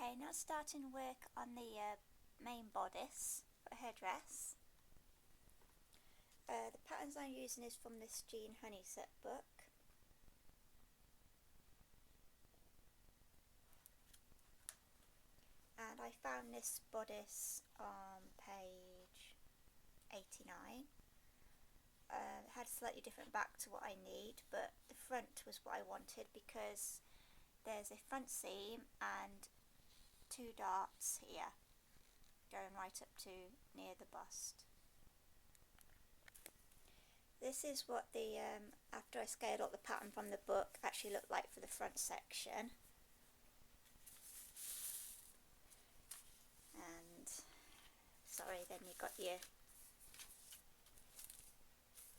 Okay, now starting work on the main bodice for her dress. The patterns I'm using is from this Jean Honeysett book. And I found this bodice on page 89. It had a slightly different back to what I need, but the front was what I wanted because there's a front seam and two darts here going right up to near the bust. This is what the, after I scaled up the pattern from the book, actually looked like for the front section. And, sorry, then you've got your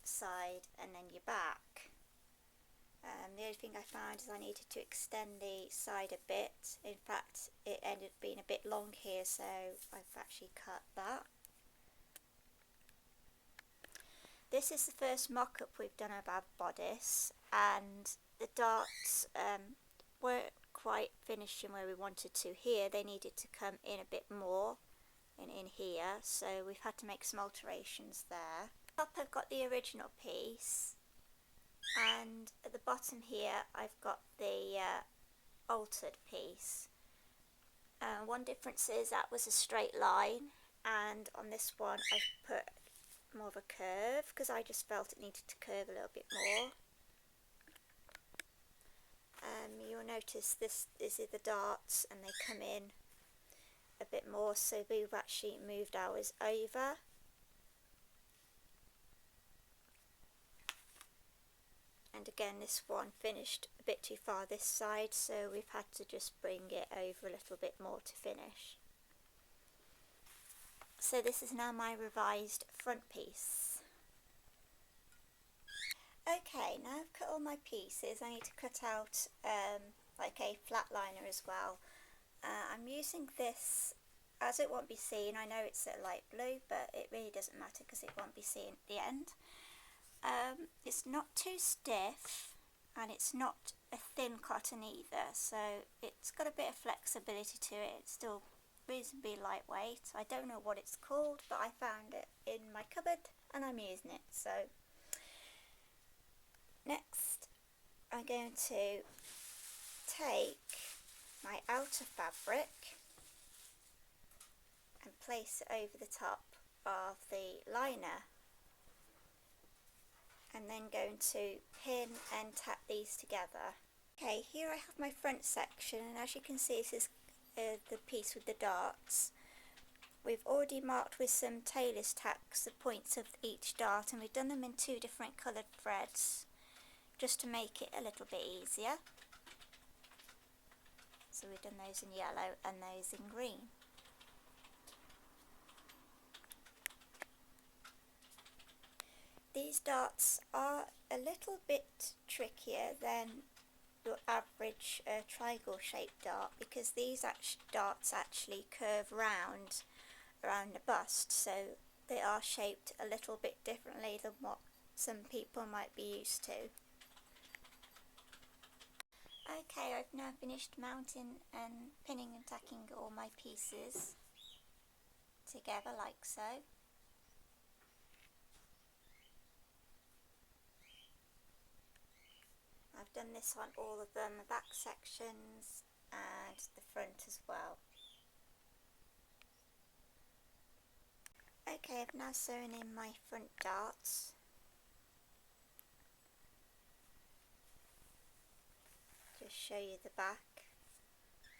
side and then your back. The only thing I found is I needed to extend the side a bit. In fact, it ended up being a bit long here, so I've actually cut that. This is the first mock-up we've done of our bodice, and the darts weren't quite finishing where we wanted to here. They needed to come in a bit more in here, so we've had to make some alterations there. Up I've got the original piece, and at the bottom here I've got the altered piece. One difference is that was a straight line, and on this one I've put more of a curve because I just felt it needed to curve a little bit more. You'll notice this is the darts and they come in a bit more, so we've actually moved ours over. And again, this one finished a bit too far this side, so we've had to just bring it over a little bit more to finish. So this is now my revised front piece. Okay, now I've cut all my pieces. I need to cut out like a flat liner as well. I'm using this as it won't be seen. I know it's a light blue, but it really doesn't matter because it won't be seen at the end. It's not too stiff and it's not a thin cotton either, so it's got a bit of flexibility to it. It's still reasonably lightweight. I don't know what it's called, but I found it in my cupboard and I'm using it. So next I'm going to take my outer fabric and place it over the top of the liner, and then going to pin and tap these together. Okay, here I have my front section, and as you can see this is the piece with the darts. We've already marked with some tailor's tacks the points of each dart, and we've done them in two different coloured threads just to make it a little bit easier. So we've done those in yellow and those in green. These darts are a little bit trickier than your average triangle shaped dart because these darts actually curve round around the bust, so they are shaped a little bit differently than what some people might be used to. Okay, I've now finished mounting and pinning and tacking all my pieces together like so. I've done this on all of them, the back sections and the front as well. Okay, I've now sewn in my front darts. Just show you the back.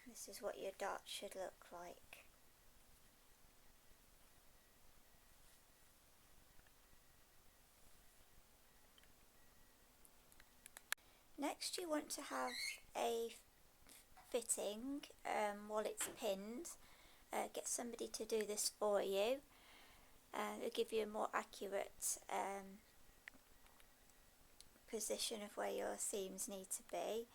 This is what your dart should look like. Next you want to have a fitting while it's pinned. Get somebody to do this for you. It'll give you a more accurate position of where your seams need to be.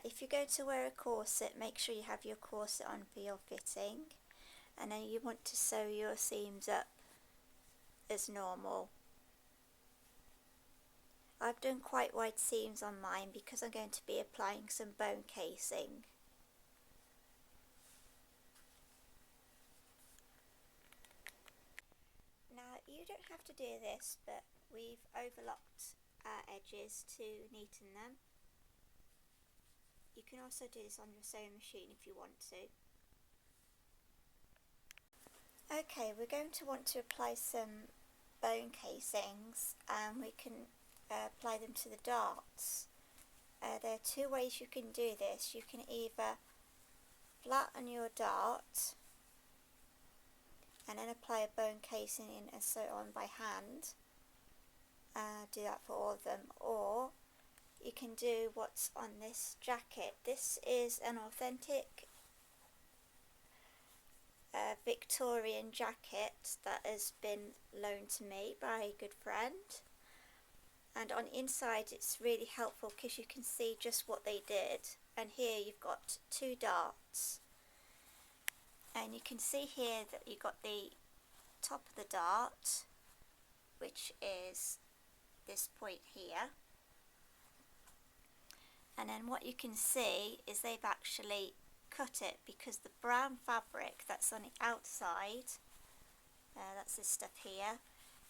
If you're going to wear a corset, make sure you have your corset on for your fitting, and then you want to sew your seams up as normal. I've done quite wide seams on mine because I'm going to be applying some bone casing. you don't have to do this, but we've overlocked our edges to neaten them. You can also do this on your sewing machine if you want to. Okay, we're going to want to apply some bone casings, and we can apply them to the darts. There are two ways you can do this. You can either flatten your dart and then apply a bone casing in and sew it on by hand. Do that for all of them, or you can do what's on this jacket. This is an authentic Victorian jacket that has been loaned to me by a good friend, and on the inside it's really helpful because you can see just what they did. And here you've got two darts, and you can see here that you've got the top of the dart, which is this point here, and then what you can see is they've actually cut it because the brown fabric that's on the outside, that's this stuff here,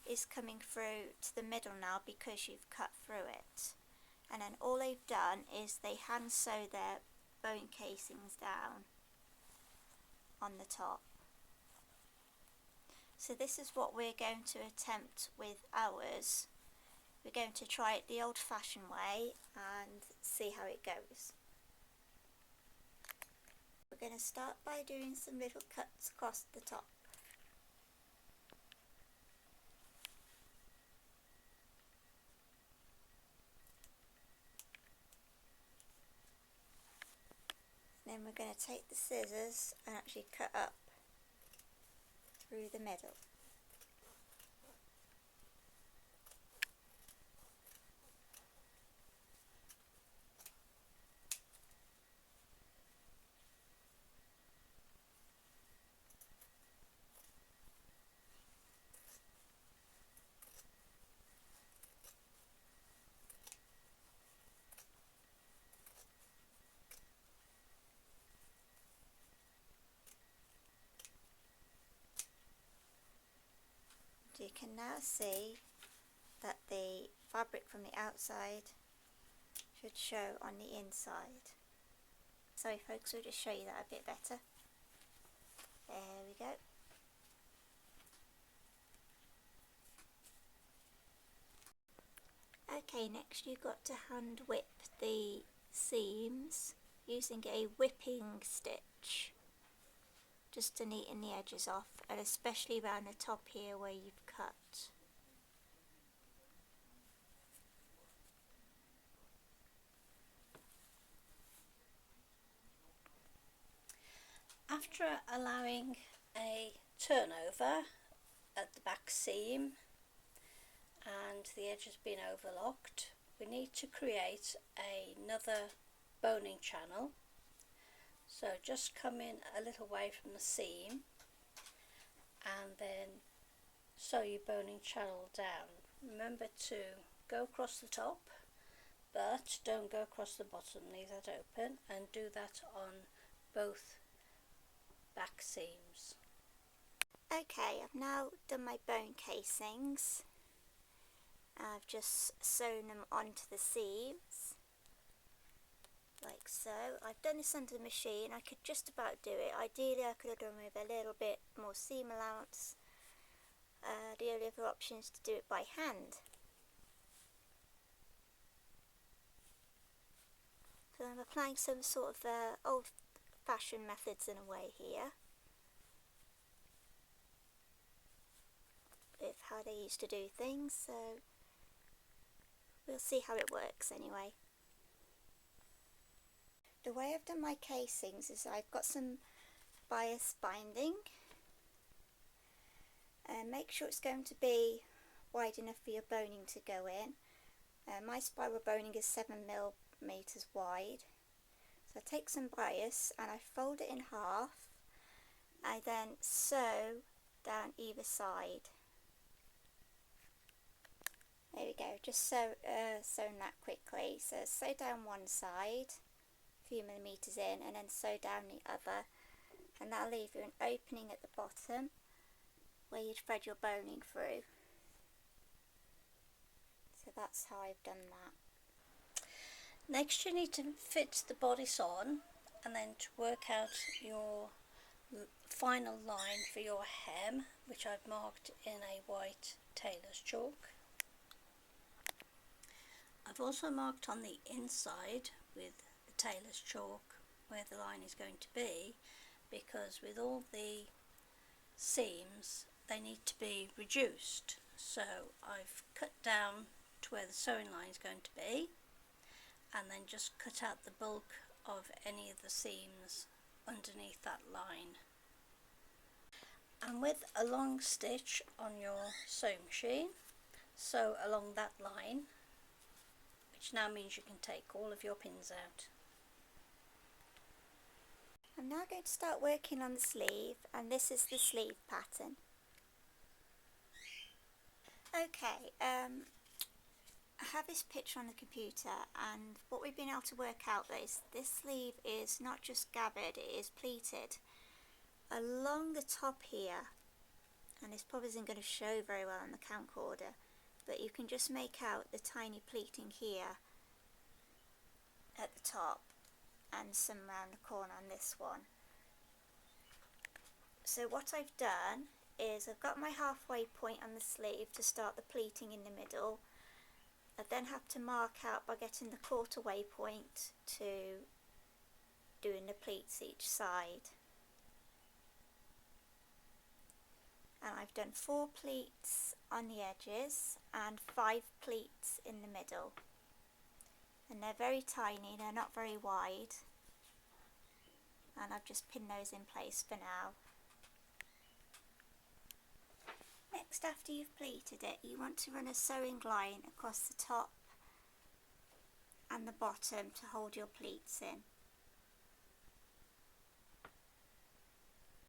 is coming through to the middle now because you've cut through it. And then all they've done is they hand sew their bone casings down on the top. So this is what we're going to attempt with ours. We're going to try it the old-fashioned way and see how it goes. We're going to start by doing some little cuts across the top. Then we're going to take the scissors and actually cut up through the middle. You can now see that the fabric from the outside should show on the inside. Sorry folks, we'll just show you that a bit better. There we go. Okay, next you've got to hand whip the seams using a whipping stitch, just to neaten the edges off, and especially around the top here where you've cut. After allowing a turnover at the back seam and the edge has been overlocked, we need to create another boning channel. So just come in a little way from the seam and then sew your boning channel down. Remember to go across the top, but don't go across the bottom, leave that open, and do that on both back seams. Okay, I've now done my bone casings. I've just sewn them onto the seams, like so. I've done this under the machine. I could just about do it. Ideally I could have done with a little bit more seam allowance. The only other option is to do it by hand. So I'm applying some sort of old-fashioned methods in a way here, with how they used to do things, so we'll see how it works anyway. The way I've done my casings is I've got some bias binding, and make sure it's going to be wide enough for your boning to go in. My spiral boning is 7mm wide, so I take some bias and I fold it in half. I then sew down either side. There we go, just sewn that quickly. So sew down one side, a few millimetres in, and then sew down the other, and that'll leave you an opening at the bottom where you'd thread your boning through. that's how I've done that. Next you need to fit the bodice on, and then to work out your final line for your hem, which I've marked in a white tailor's chalk. I've also marked on the inside with the tailor's chalk where the line is going to be, because with all the seams they need to be reduced. So I've cut down to where the sewing line is going to be, and then just cut out the bulk of any of the seams underneath that line. And with a long stitch on your sewing machine, sew along that line, which now means you can take all of your pins out. I'm now going to start working on the sleeve, and this is the sleeve pattern. Okay, I have this picture on the computer, and what we've been able to work out is this sleeve is not just gathered, it is pleated. Along the top here, and this probably isn't going to show very well on the camcorder, but you can just make out the tiny pleating here at the top and some around the corner on this one. So what I've done is I've got my halfway point on the sleeve to start the pleating in the middle. I then have to mark out by getting the quarter-way point to doing the pleats each side. And I've done 4 pleats on the edges and 5 pleats in the middle. And they're very tiny, they're not very wide. And I've just pinned those in place for now. Next, after you've pleated it, you want to run a sewing line across the top and the bottom to hold your pleats in.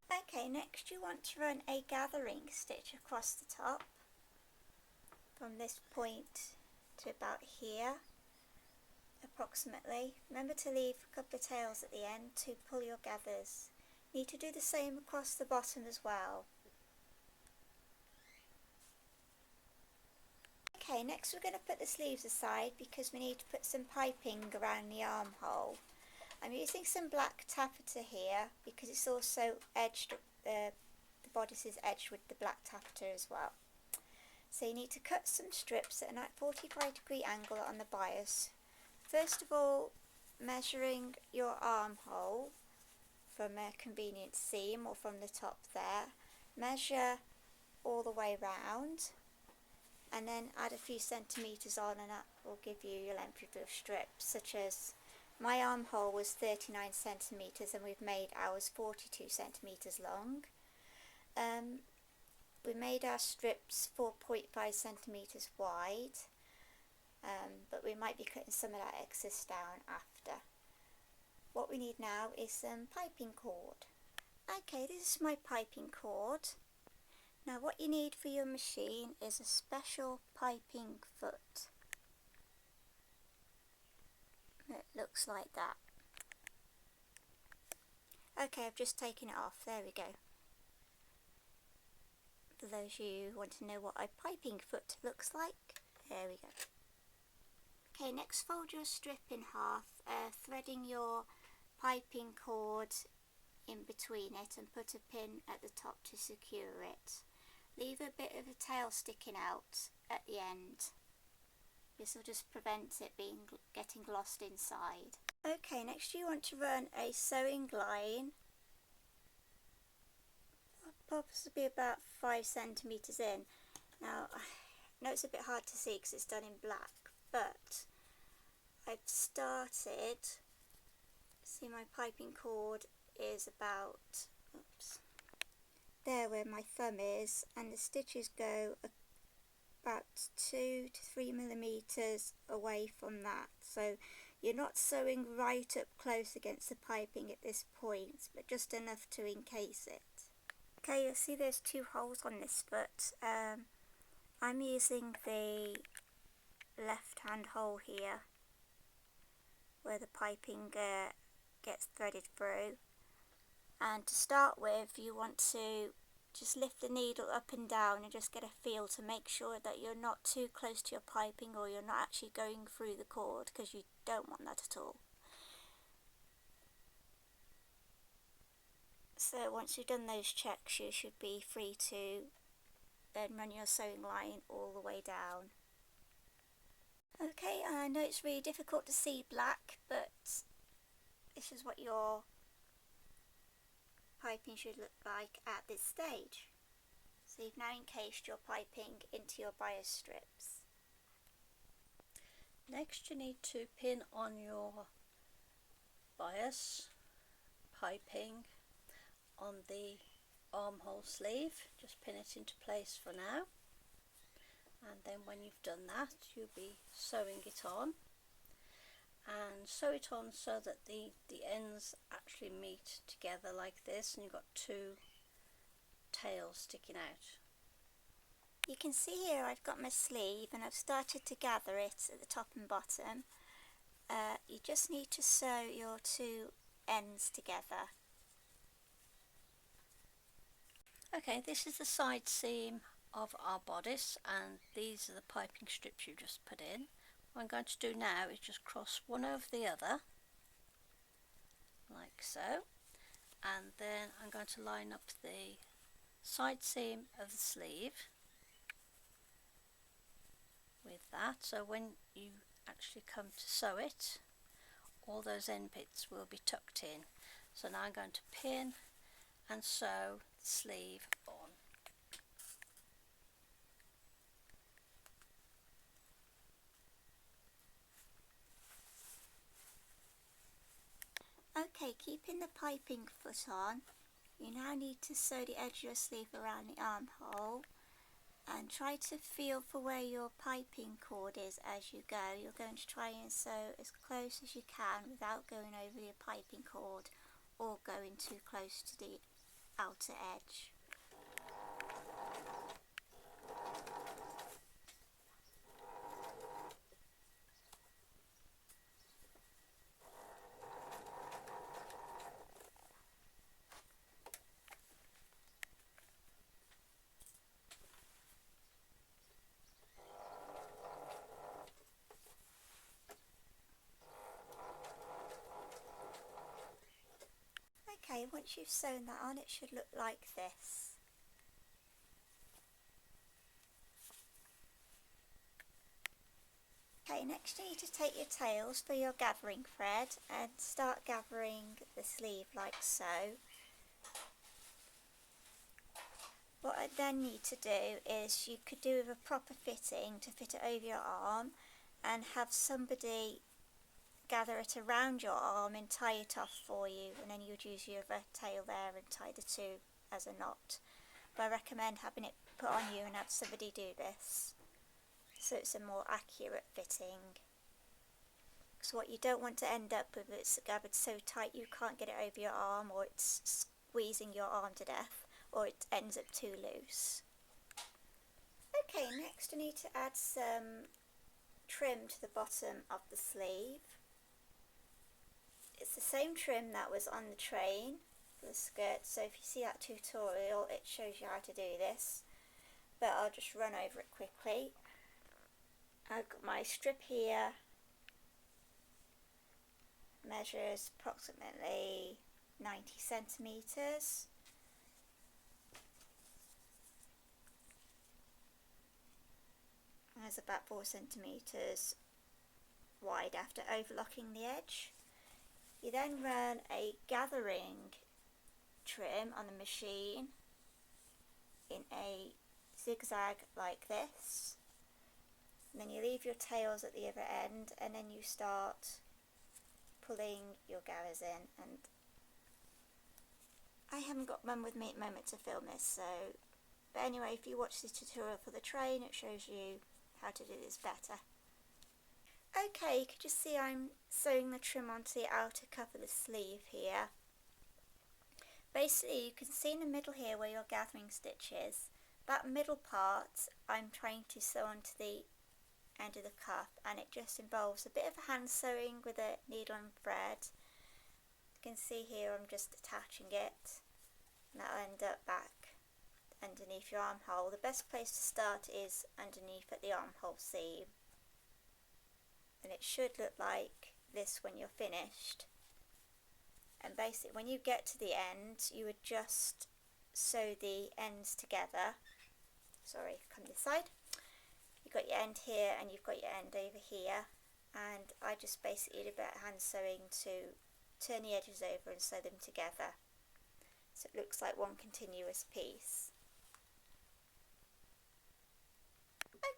Okay, next you want to run a gathering stitch across the top from this point to about here approximately. Remember to leave a couple of tails at the end to pull your gathers. You need to do the same across the bottom as well. Okay, next we're going to put the sleeves aside because we need to put some piping around the armhole. I'm using some black taffeta here because it's also edged, the bodice is edged with the black taffeta as well. So you need to cut some strips at a 45-degree angle on the bias. First of all, measuring your armhole from a convenient seam or from the top there. Measure all the way round and then add a few centimetres on, and that will give you your length of your strips, such as my armhole was 39 centimetres and we've made ours 42 centimetres long. We made our strips 4.5 centimetres wide, but we might be cutting some of that excess down after. What we need now is some piping cord. Okay, this is my piping cord. Now what you need for your machine is a special piping foot. It looks like that. Okay, I've just taken it off. There we go. For those of you who want to know what a piping foot looks like, there we go. Okay, next fold your strip in half, threading your piping cord in between it and put a pin at the top to secure it. Leave a bit of a tail sticking out at the end. This will just prevent it getting lost inside. Okay, next you want to run a sewing line, possibly about 5 centimetres in. Now, I know it's a bit hard to see because it's done in black, but I've started, see my piping cord is about, oops, there where my thumb is, and the stitches go about 2 to 3 millimeters away from that, so you're not sewing right up close against the piping at this point, but just enough to encase it. Okay, you'll see there's 2 holes on this foot. I'm using the left hand hole here where the piping gets threaded through, and to start with you want to just lift the needle up and down and just get a feel to make sure that you're not too close to your piping or you're not actually going through the cord, because you don't want that at all. So once you've done those checks, you should be free to then run your sewing line all the way down. Okay, I know it's really difficult to see black, but this is what your piping should look like at this stage. So you've now encased your piping into your bias strips. Next you need to pin on your bias piping on the armhole sleeve. Just pin it into place for now, and then when you've done that you'll be sewing it on, and sew it on so that the ends actually meet together like this, and you've got two tails sticking out. You can see here I've got my sleeve and I've started to gather it at the top and bottom. You just need to sew your two ends together. Okay, this is the side seam of our bodice, and these are the piping strips you just put in. What I'm going to do now is just cross one over the other, like so, and then I'm going to line up the side seam of the sleeve with that, so when you actually come to sew it, all those end bits will be tucked in. So now I'm going to pin and sew the sleeve on. Okay, keeping the piping foot on, you now need to sew the edge of your sleeve around the armhole and try to feel for where your piping cord is as you go. You're going to try and sew as close as you can without going over your piping cord or going too close to the outer edge. Okay, once you've sewn that on, it should look like this. Okay, next you need to take your tails for your gathering thread and start gathering the sleeve like so. What I then need to do is, you could do with a proper fitting to fit it over your arm and have somebody gather it around your arm and tie it off for you, and then you'd use your other tail there and tie the two as a knot. But I recommend having it put on you and have somebody do this, so it's a more accurate fitting. So what you don't want to end up with, it's gathered so tight you can't get it over your arm, or it's squeezing your arm to death, or it ends up too loose. Okay, next I need to add some trim to the bottom of the sleeve. It's the same trim that was on the train for the skirt, so if you see that tutorial it shows you how to do this, but I'll just run over it quickly. I've got my strip here, measures approximately 90 centimetres. There's about 4 centimetres wide after overlocking the edge. You then run a gathering trim on the machine in a zigzag like this. And then you leave your tails at the other end, and then you start pulling your gathers in. And I haven't got one with me at the moment to film this, so but anyway, if you watch this tutorial for the train, it shows you how to do this better. Okay, you can just see I'm sewing the trim onto the outer cuff of the sleeve here. Basically, you can see in the middle here where your gathering stitch is. That middle part I'm trying to sew onto the end of the cuff, and it just involves a bit of hand sewing with a needle and thread. You can see here I'm just attaching it, and that'll end up back underneath your armhole, the best place to start is underneath at the armhole seam, and it should look like this when you're finished. And basically when you get to the end, you would just sew the ends together. Sorry, come this side. You've got your end here and you've got your end over here, and I just basically did a bit of hand sewing to turn the edges over and sew them together so it looks like one continuous piece.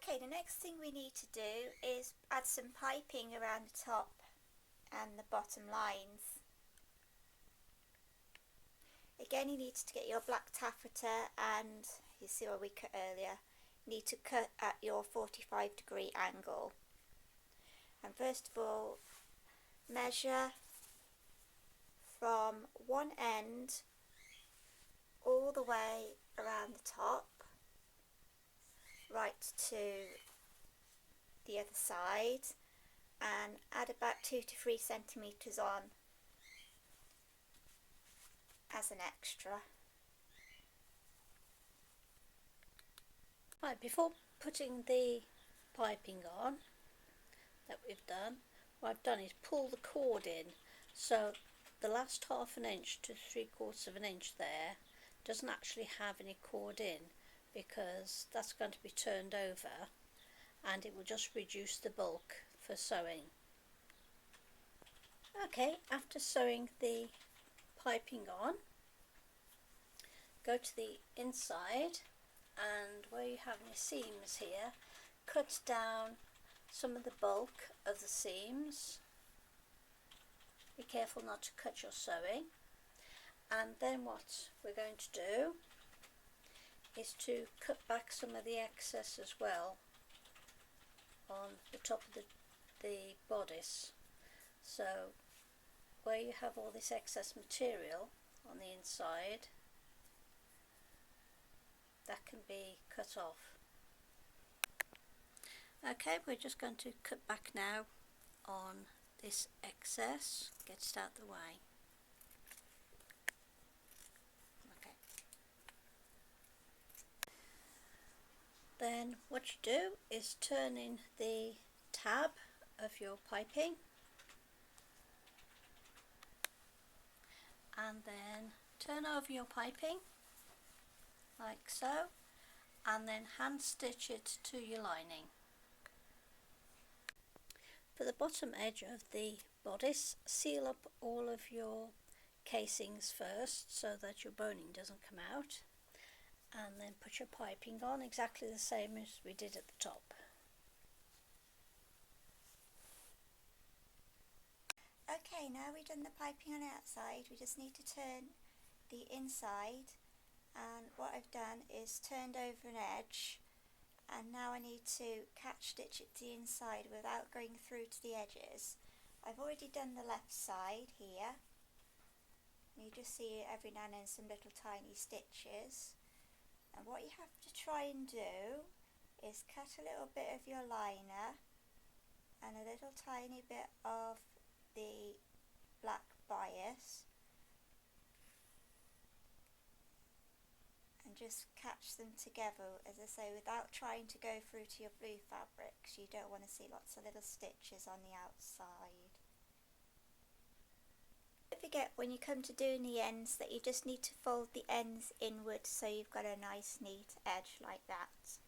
Okay, the next thing we need to do is add some piping around the top and the bottom lines. Again, you need to get your black taffeta, and you see where we cut earlier, you need to cut at your 45-degree angle. And first of all, measure from one end all the way around the top, right to the other side, and add about 2 to 3 centimetres on as an extra. Right, before putting the piping on that we've done, what I've done is pull the cord in, so the last ½ inch to 3/4 of an inch there doesn't actually have any cord in, because that's going to be turned over and it will just reduce the bulk for sewing. Okay, after sewing the piping on, go to the inside, and where you have any seams here, cut down some of the bulk of the seams. Be careful not to cut your sewing. And then what we're going to do is to cut back some of the excess as well on the top of the bodice. So where you have all this excess material on the inside, that can be cut off. Okay, we're just going to cut back now on this excess, get it out of the way. Okay. Then what you do is turn in the tab of your piping, and then turn over your piping like so, and then hand stitch it to your lining. For the bottom edge of the bodice, seal up all of your casings first so that your boning doesn't come out, and then put your piping on exactly the same as we did at the top. Okay, now we've done the piping on the outside, we just need to turn the inside, and what I've done is turned over an edge, and now I need to catch stitch it to the inside without going through to the edges. I've already done the left side here, and you just see every now and then some little tiny stitches, and what you have to try and do is cut a little bit of your liner and a little tiny bit of the black bias, and just catch them together, as I say, without trying to go through to your blue fabrics. You don't want to see lots of little stitches on the outside. Don't forget when you come to doing the ends that you just need to fold the ends inward so you've got a nice neat edge like that.